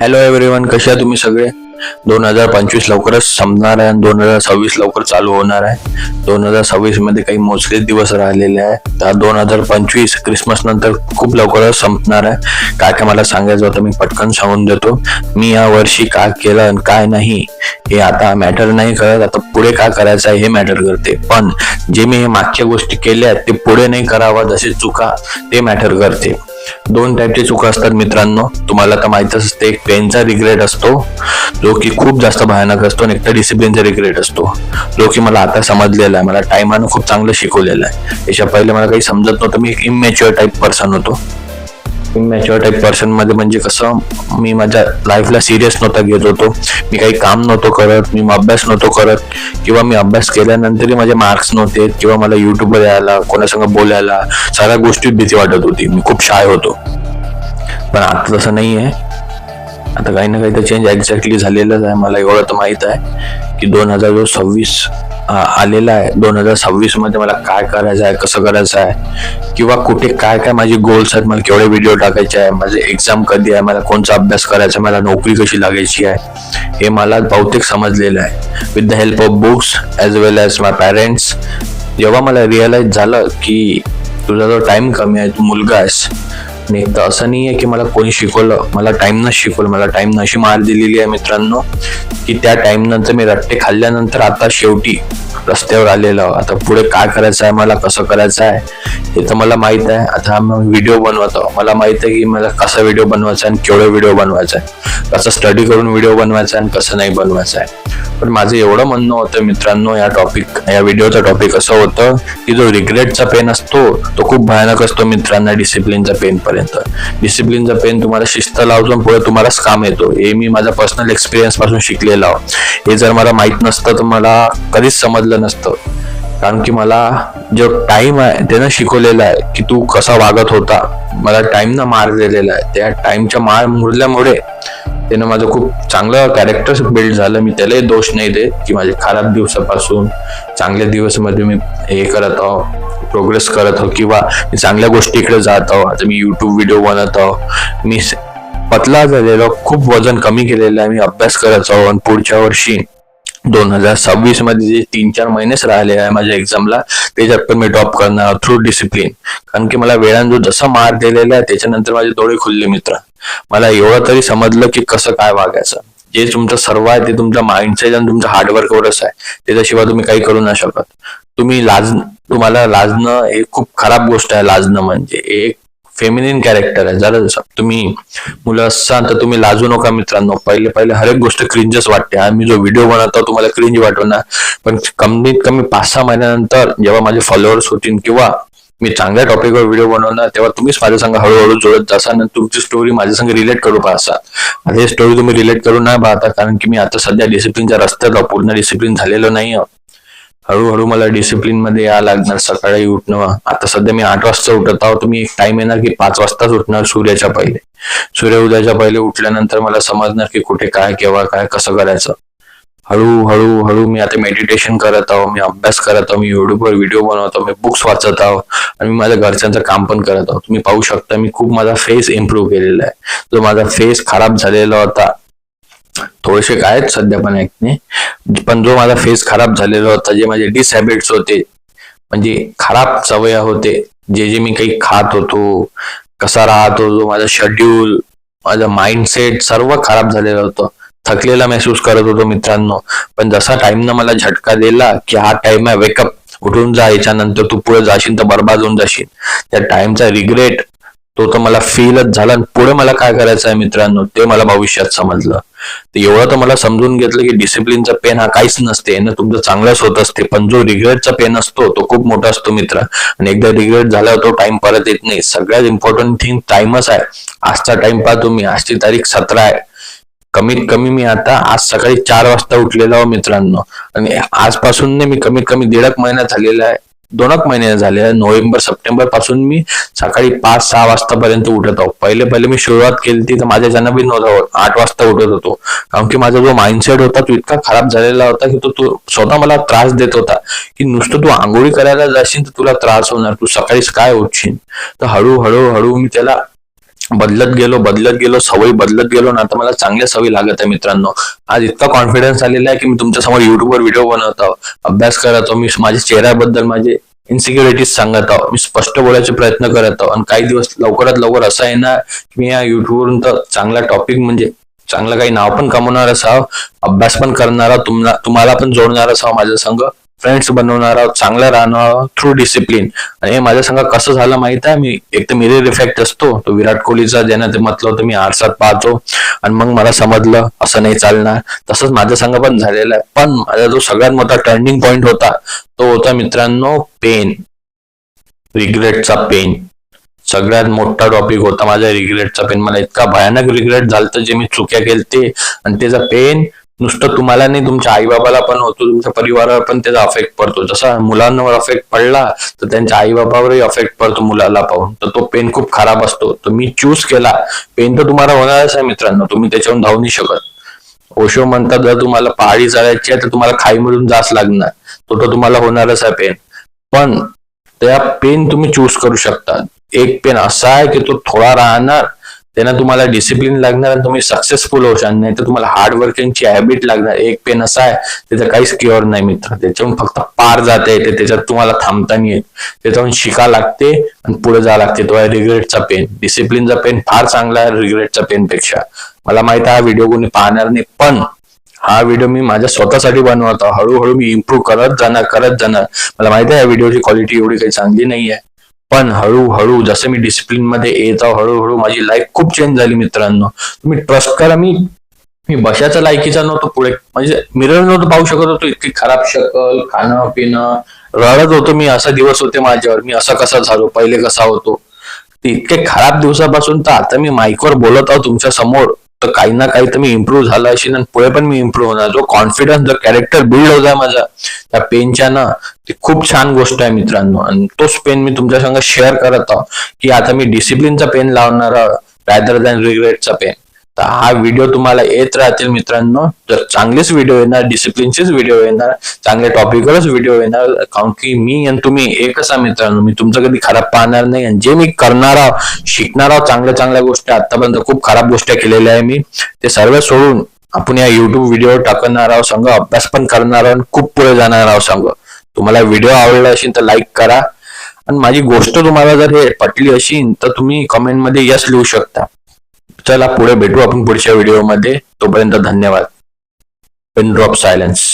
Hello everyone, कसे आहात तुम्ही सगळे? 2025 लवकरच संपणार आहे आणि 2026 लवकर चालू होणार आहे. 2026 मध्ये काही मोजकेच दिवस राहिलेले आहे. तर 2025 क्रिसमस नंतर खूप लवकरच संपणार आहे. काय काय मला सांगायचं होतं मी पटकन सांगून देतो. मी या वर्षी काय केलं आणि काय नाही हे आता मॅटर नाही करत. आता पुढे काय करायचं आहे हे मॅटर करते. पण जे मी हे मागच्या गोष्टी केल्या आहेत ते पुढे नाही करावा, जसे चुका ते मॅटर करते. दोन टाईपचे चुका असतात मित्रांनो, तुम्हाला तर माहितच असते. एक पेनचा रिग्रेट असतो जो की खूप जास्त भयानक असतो, आणि एक डिसिप्लिनचा रिग्रेट असतो जो की मला आता समजलेला आहे. मला टाइमानं खूप चांगलं शिकवलेलं आहे. याच्या पहिले मला काही समजत नव्हतं. मी एक इमॅच्युअर टाईप पर्सन होतो. इमॅच्युअर टाईप पर्सन मध्ये म्हणजे कसं, मी माझ्या लाईफला सिरियस नव्हता घेत होतो. मी काही काम नव्हतो करत, मी अभ्यास नव्हतो करत, किंवा मी अभ्यास केल्यानंतरही माझे मार्क्स नव्हते, किंवा मला युट्यूबवर यायला, कोणासंग बोलायला, साऱ्या गोष्टीत भीती वाटत होती. मी खूप शाय होतो. पण आता तसं नाही आहे. आता काही ना काही तर चेंज एक्झॅक्टली झालेलंच आहे. मला एवढं तर माहित आहे की 2026 आलेला आहे. 2026 मध्ये मला काय करायचं आहे, कसं करायचं आहे, किंवा कुठे काय काय माझे गोल्स आहेत, मला केवढे व्हिडिओ टाकायचे आहे, माझे एक्झाम कधी आहे, मला कोणचा अभ्यास करायचा आहे, मला नोकरी कशी लागायची आहे, हे मला बहुतेक समजलेलं आहे. With the help of books as well as my parents. जेव्हा मला रिअलाइज झालं की तुझा जो टाइम कमी आहे, तू मुलगा आहेस. नाही तर असं नाही आहे की मला कोणी शिकवलं, मला टाइमनं शिकवलं. मला टाइमनं अशी मार दिलेली आहे मित्रांनो की त्या टाइम नंतर मी रट्टे खाल्ल्यानंतर आता शेवटी रस्त्यावर आलेलो. आता पुढे काय करायचं आहे, मला कसं करायचं आहे हे तर मला माहित आहे. आता व्हिडिओ बनवतो, मला माहित आहे की मला कसा व्हिडिओ बनवायचा आहे आणि केवढा व्हिडिओ बनवायचा आहे, कसं स्टडी करून व्हिडिओ बनवायचा आहे आणि कसं नाही बनवायचं आहे. पण माझं एवढं म्हणणं होतं मित्रांनो, या व्हिडिओचा टॉपिक असं होतं की जो रिग्रेटचा पेन असतो तो खूप भयानक असतो मित्रांनो, डिसिप्लिनचा पेन पर्यंत. डिसिप्लिनचा पेन तुम्हाला शिस्त लावतो, पुढे तुम्हालाच काम येतो. हे मी माझा पर्सनल एक्सपिरियन्स पासून शिकलेलो आहे. हे जर मला माहित नसतं तर मला कधीच समजलं नसतं. कारण की मला जो टाइम आहे त्यानं शिकवलेला आहे की तू कसा वागत होता. मला टाइमनं मार दिलेला आहे. त्या टाइमच्या मार मुरल्यामुळे त्यानं माझं खूप चांगलं कॅरेक्टर बिल्ड झालं. मी त्यालाही दोष नाही देत की माझ्या खराब दिवसापासून चांगल्या दिवसामध्ये मी हे करत आहो, प्रोग्रेस करत आहो, किंवा मी चांगल्या गोष्टीकडे जात आहो. आता मी युट्यूब व्हिडिओ बनवत आहो, मी पतला झालेलो, खूप वजन कमी केलेलं आहे, मी अभ्यास करत आहो. आणि पुढच्या वर्षी 2026 मध्ये जे 3-4 महिनेच राहिले आहे माझ्या एक्झामला, त्याच्यात पण मी टॉप करणार थ्रू डिसिप्लिन. कारण की मला वेळानं जो जसा मार दिलेला आहे त्याच्यानंतर माझे डोळे खुलले मित्र. मला एवढं तरी समजलं की कसं काय वागायचं. जे तुमचं सर्व आहे ते तुमच्या माइंडसेट आणि तुमच्या हार्डवर्कवरच आहे. त्याच्याशिवाय तुम्ही काही करू नाही शकत. तुम्हाला लाजणं हे खूप खराब गोष्ट आहे. लाजणं म्हणजे एक फेमिनिन कॅरेक्टर आहे. जर तुम्ही मुलं असाल तर तुम्ही लाजू नका मित्रांनो. पहिले हर एक गोष्ट क्रिंजच वाटते. आम्ही जो व्हिडिओ बनवतो तुम्हाला क्रिंज वाटवणार, पण कमीत कमी 5-6 महिन्यानंतर जेव्हा माझे फॉलोअर्स होतील किंवा मी चांगल्या टॉपिकवर व्हिडिओ बनवणार, तेव्हा तुम्हीच माझ्या संग हळूहळू जोडत जासाल आणि तुमची स्टोरी माझ्या संग रिलेट करू पाहता. आता हे स्टोरी तुम्ही रिलेट करू नाही पाहता कारण की मी आता सध्या डिसिप्लिनच्या रस्त्यात पूर्ण डिसिप्लिन झालेलो नाही. हळूहळू मला डिसिप्लिन मध्ये यायला लागणार. सकाळी उठणं, आता सध्या मी 8 वाजता उठत आहोत. तुम्ही एक टाइम येणार की 5 वाजताच उठणार, सूर्याच्या पहिले. सूर्य उदयाच्या पहिले उठल्यानंतर मला समजणार की कुठे काय, केव्हा काय, कसं करायचं. हळूहळू मी आता मेडिटेशन करत आहो, मी अभ्यास करत आहो, मी युट्यूबवर व्हिडिओ बनवतो, मी बुक्स वाचत आहो, आणि मी माझ्या घरच्यांचं काम पण करत आहो. तुम्ही पाहू शकता मी खूप माझा फेस इम्प्रूव्ह केलेला आहे. जो माझा फेस खराब झालेला होता, थोडेसे आहेत सध्या पण ऐकणे, पण जो माझा फेस खराब झालेला होता, जे माझे डिसहॅबिट्स होते, म्हणजे खराब सवया होते, जे मी काही खात होतो, कसा राहतो, जो माझा शेड्यूल, माझा माइंडसेट सर्व खराब झालेलं होतं. थकलेला महसूस करत होतो मित्रांनो. पण जसा टाइमनं मला झटका दिला की हा टाइम आहे, वेकअप, उठून जा, याच्यानंतर तू पुढे जाशील तर बर्बाद होऊन जाशील, त्या टाइमचा रिग्रेट तो तर मला फीलच झाला. पुढे मला काय करायचं आहे मित्रांनो ते मला भविष्यात समजलं. तर एवढं तर मला समजून घेतलं की डिसिप्लिनचा पेन हा काहीच नसते ना, तुमचं चांगलंच होत असते. पण जो रिग्रेटचा पेन असतो तो खूप मोठा असतो मित्र. आणि एकदा रिग्रेट झाल्यावर तो टाइम परत येत नाही. सगळ्यात इम्पॉर्टंट थिंग टाइमच आहे. आजचा टाइम पहा तुम्ही, आजची तारीख 17 आहे. कमीत कमी मी आता आज सकाळी 4 वाजता उठलेलो आहो मित्रांनो. आणि आजपासून मी कमीत कमी 1.5 महिना झालेला आहे, 2 महिने झाले आहे. नोव्हेंबर सप्टेंबर पासून मी सकाळी 5-6 वाजतापर्यंत उठत आहो. पहिले मी सुरुवात केली तर माझ्या जन्म बी नव्हता 8 वाजता उठत होतो. कारण की माझा जो माइंडसेट होता तो इतका खराब झालेला होता की तो स्वतः मला त्रास देत होता की नुसतं तू आंघोळी करायला जाशील तर तुला त्रास होणार, तू सकाळीच काय उठशील. तर हळूहळू मी त्याला बदलत गेलो, सवयी बदलत गेलो ना, आता मला चांगल्या सवयी लागत आहे मित्रांनो. आज इतका कॉन्फिडन्स आलेला आहे की मी तुमच्या समोर युट्यूबवर व्हिडिओ बनवतो, अभ्यास करत आहो, मी माझ्या चेहऱ्याबद्दल माझे इन्सिक्युरिटीज सांगत आहो, मी स्पष्ट बोलायचे प्रयत्न करत आहो. आणि काही दिवस लवकरात लवकर असं आहे ना की मी या युट्यूबवरून तर चांगला टॉपिक म्हणजे चांगलं काही नाव पण कमवणार असावं, अभ्यास पण करणार आहोत, तुम्हाला पण जोडणार असावं माझ्या संग, फ्रेंड्स बनवणार आहोत, चांगलं राहणार थ्रू डिसिप्लिन. आणि हे माझ्या संग कसं झालं माहित आहे, मी एक तर मिरर इफेक्ट असतो तो विराट कोहलीचा, ज्यानं ते म्हटलं होतं मी आरसात पाहतो आणि मग मला समजलं असं नाही चालणार. तसंच माझ्या संग पण झालेलं आहे. पण माझा जो सगळ्यात मोठा टर्निंग पॉइंट होता तो होता मित्रांनो पेन, रिग्रेटचा पेन. सगळ्यात मोठा टॉपिक होता माझा रिग्रेटचा पेन. मला इतका भयानक रिग्रेट झालं जे मी चुक्या केलते, आणि त्याचा पेन नुसतं तुम्हाला नाही, तुमच्या आई बाबाला पण होतो, तुमच्या परिवारावर पण त्याचा अफेक्ट पडतो. जसा मुलांवर अफेक्ट पडला तर त्यांच्या आई बाबावरही अफेक्ट पडतो मुलाला पाहून. तर तो पेन खूप खराब असतो. तर मी चूज केला, पेन तर तुम्हाला होणारच आहे मित्रांनो, तुम्ही त्याच्यावरून धावू नाही शकत. ओशो म्हणतात जर तुम्हाला पहाडी चढायची आहे तर तुम्हाला खाईमधून जाच लागणार, तो तुम्हाला होणारच आहे पेन. पण त्या पेन तुम्ही चूज करू शकता. एक पेन असा आहे की तो थोडा राहणार, त्यानं तुम्हाला डिसिप्लिन लागणार आणि तुम्ही सक्सेसफुल होशाल, नाही तर तुम्हाला हार्ड वर्किंगची हॅबिट लागणार. एक पेन असा आहे त्याचं काहीच क्युअर नाही मित्र, त्याच्याहून फक्त पार जाता येते, त्याच्यात तुम्हाला थांबता नाही येत, त्याच्याहून शिका लागते आणि पुढे जा लागते. तो आहे रिग्रेटचा पेन. डिसिप्लिनचा पेन फार चांगला आहे रिग्रेटच्या पेन पेक्षा. मला माहित आहे हा व्हिडिओ कोणी पाहणार नाही, पण हा व्हिडिओ मी माझ्या स्वतःसाठी बनवतो. हळूहळू मी इम्प्रूव्ह करत जाणार. मला माहिती आहे या व्हिडिओची क्वालिटी एवढी काही चांगली नाही आहे, पण हळूहळू जसं मी डिसिप्लिन मध्ये येत आहो, हळूहळू माझी लाईफ खूप चेंज झाली मित्रांनो. तुम्ही ट्रस्ट करा, मी बशाच्या लायकीचा नव्हतो पुढे, म्हणजे मिरर नव्हतं पाहू शकत होतो, इतकी खराब शकल, खाणं पिणं, रडत होतो मी. असा दिवस होते माझ्यावर, मी असा कसा झालो, पहिले कसा होतो. इतके खराब दिवसापासून तर आता मी माईकवर बोलत आहो तुमच्या समोर, तर काही ना काही तर मी इम्प्रूव्ह झाला असेल आणि पुढे पण मी इम्प्रूव्ह होणार. जो कॉन्फिडन्स, जो कॅरेक्टर बिल्ड होत आहे माझा त्या पेनच्या ना, ती खूप छान गोष्ट आहे मित्रांनो. आणि तोच पेन मी तुमच्या संग शेअर करत आहो की आता मी डिसिप्लिनचा पेन लावणार रॅदर दॅन रिग्रेटचा पेन. तर हा व्हिडिओ तुम्हाला येत राहतील मित्रांनो. तर चांगलेच व्हिडिओ येणार, डिसिप्लिनचेच व्हिडिओ येणार, चांगल्या टॉपिकवरच व्हिडिओ येणार. कारण की मी आणि तुम्ही एकच आहे मित्रांनो. मी तुमचं कधी खराब पाहणार नाही, आणि जे मी करणार आहोत, शिकणार आहोत चांगल्या गोष्टी, आतापर्यंत खूप खराब गोष्टी केलेल्या आहे मी, ते सर्व सोडून आपण या युट्यूब व्हिडिओ टाकणार आहोत, संघ अभ्यास पण करणार आहोत, खूप पुढे जाणार आहोत संघ. तुम्हाला व्हिडिओ आवडला असेल तर लाईक करा, आणि माझी गोष्ट तुम्हाला जर हे पटली असेल तर तुम्ही कमेंटमध्ये यस लिहू शकता. चला पुढे भेटू आपण पुढच्या व्हिडिओमध्ये. तोपर्यंत धन्यवाद. Pin drop silence.